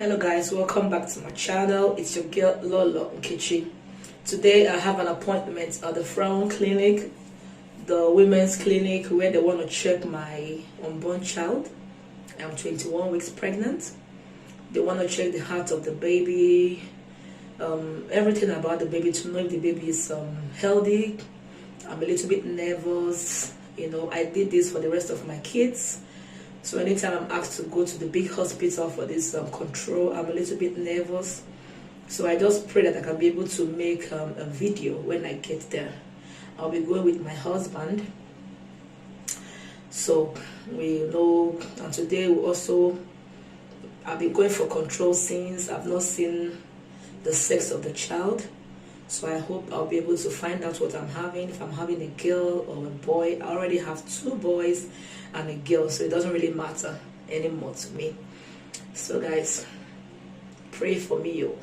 Hello guys, welcome back to my channel. It's your girl Lolo Nkechi. Today I have an appointment at the Frown Clinic, the women's clinic, where they want to check my unborn child. I'm 21 weeks pregnant. They want to check the heart of the baby, everything about the baby, to know if the baby is healthy. I'm a little bit nervous. I did this for the rest of my kids. So anytime I'm asked to go to the big hospital for this control, I'm a little bit nervous. So I just pray that I can be able to make a video when I get there. I'll be going with my husband. So we know, and today I've been going for control since I've not seen the sex of the child. So I hope I'll be able to find out what I'm having, if I'm having a girl or a boy. I already have 2 boys and a girl, so it doesn't really matter anymore to me. So guys, pray for me, yo.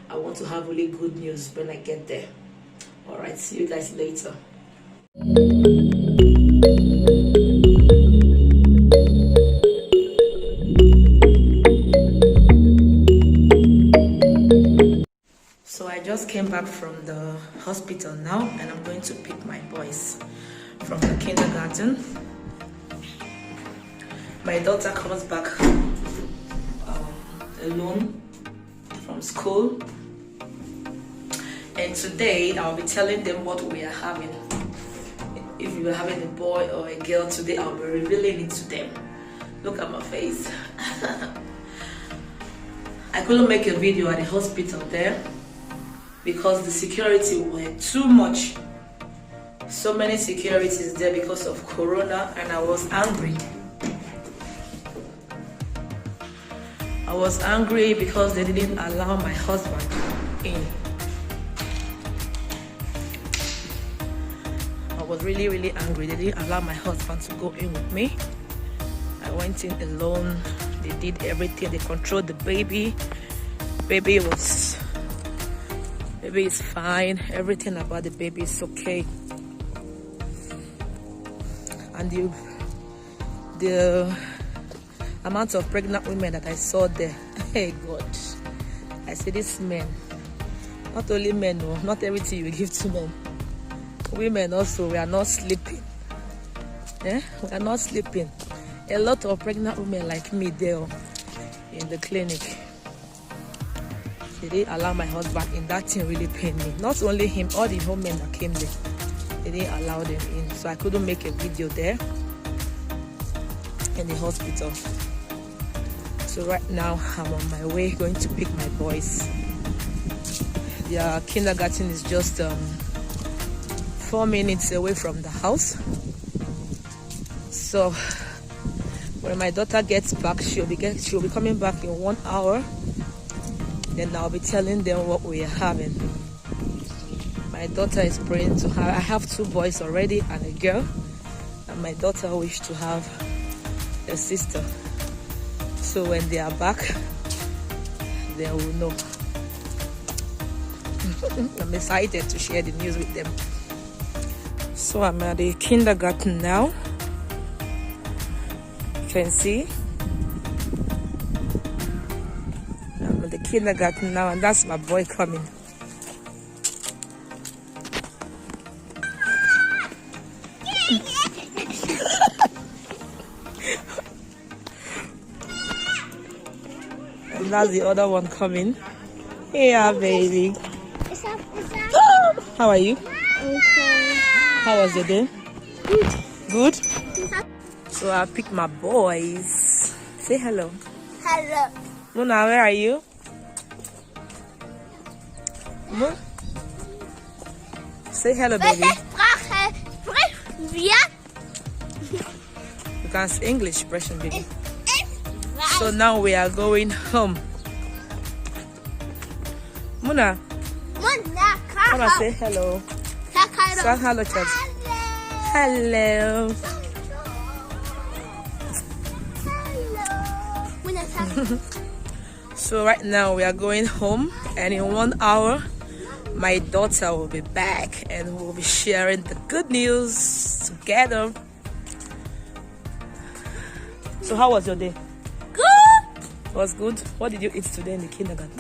I want to have really good news when I get there. Alright, see you guys later. So I just came back from the hospital now, and I'm going to pick my boys from the kindergarten. My daughter comes back alone from school, and today I'll be telling them what we are having. If we were having a boy or a girl today, I'll be revealing it to them. Look at my face. I couldn't make a video at the hospital there because the security were too much. So many securities there because of Corona, and I was angry. I was angry because they didn't allow my husband in. I was really, really angry. They didn't allow my husband to go in with me. I went in alone. They did everything. They controlled the baby. Baby is fine. Everything about the baby is okay. And the amount of pregnant women that I saw there, hey God, I say these men, not only men, no, not everything you give to men, women also, we are not sleeping. We are not sleeping. A lot of pregnant women like me there in the clinic. They didn't allow my husband in. That thing really pained me. Not only him, all the home men that came there, they didn't allow them in. So I couldn't make a video there in the hospital. So right now I'm on my way going to pick my boys. Their kindergarten is just 4 minutes away from the house. So when my daughter gets back, she'll be coming back in 1 hour. Then I'll be telling them what we are having. My daughter is praying to have. I have 2 boys already and a girl, and my daughter wishes to have a sister. So when they are back, they will know. I'm excited to share the news with them. So I'm at the kindergarten now. You can see. I'm at the kindergarten now, and that's my boy coming. And that's the other one coming. Yeah, baby. How are you? Okay. How was your day? Good? So I picked my boys. Say hello. Hello. Muna, where are you? Say hello, baby. You can speak English, expression, baby. So now we are going home. Muna, come and say hello. Say hello, chat. Hello. So right now we are going home, and in 1 hour my daughter will be back and we'll be sharing the good news together. So how was your day? Good. was good. What did you eat today in the kindergarten?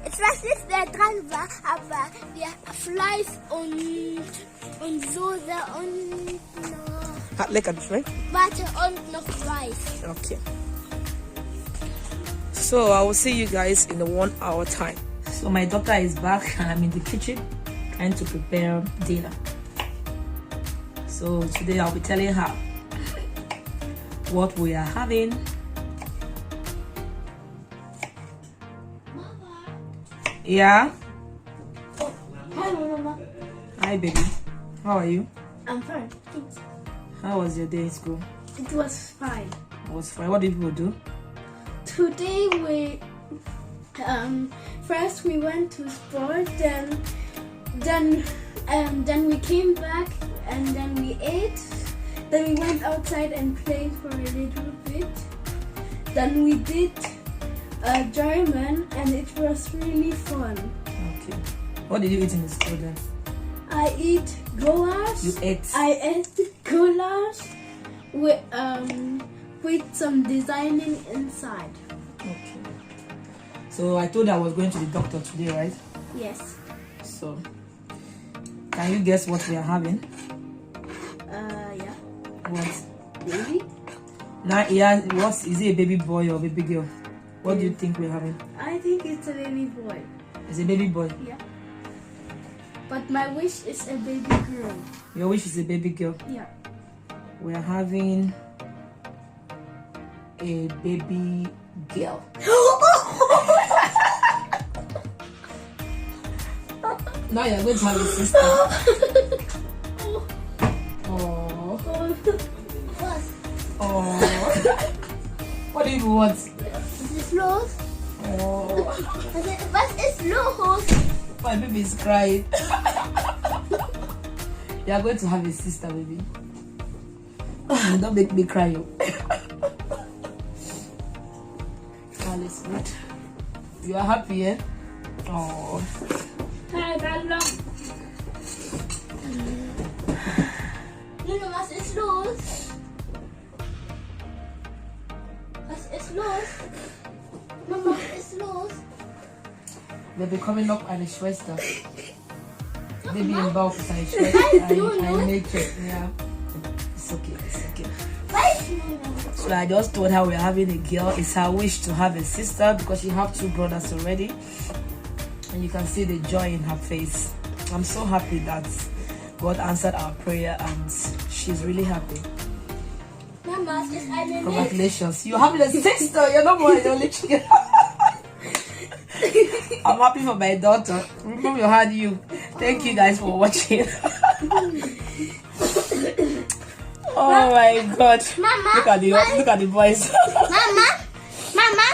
Ich weiß nicht, wer dran war, aber wir Fleisch und Soße und noch... Hat lecker geschmeckt? Warte, und noch Reis. Okay. So I will see you guys in the 1 hour time. So my daughter is back and I'm in the kitchen trying to prepare dinner. So today I'll be telling her what we are having. Yeah. Oh, hello, Mama. Hi baby. How are you? I'm fine. Thanks. How was your day in school? It was fine. It was fine. What did people do? Today we first we went to sport, then we came back and then we ate. Then we went outside and played for a little bit. Then we did German and it was really fun. Okay. What did you eat in the school then? I eat goulash. You ate? I ate goulash with some designing inside. Okay. So I told you I was going to the doctor today, right? Yes. So can you guess what we are having? Yeah. What? Baby? Now, yeah, what is it, a baby boy or baby girl? What do you think we're having? I think it's a baby boy. It's a baby boy. Yeah. But my wish is a baby girl. Your wish is a baby girl. Yeah. We're having a baby girl. Now you're going to have a sister. Oh. What? Oh. What do you want? Is this los? Oh. Was ist los? My baby is crying. You are going to have a sister, baby. Don't make me cry. All is good. You are happy, eh? Oh. Junge, was ist los? Was ist los? Mama, was ist los? Wir bekommen noch eine Schwester. Baby im Bauch ist eine Schwester. Ein Mädchen. Yeah. It's okay, it's okay. So I just told her we're having a girl. It's her wish to have a sister because she have 2 brothers already. And you can see the joy in her face. I'm so happy that God answered our prayer and she's really happy. Mama, es ist eine Congratulations. You have a sister. You're not more an only child. I'm happy for my daughter. Remember, you had you. Thank you guys for watching. Oh my God! Mama, Look at the boys. Mama,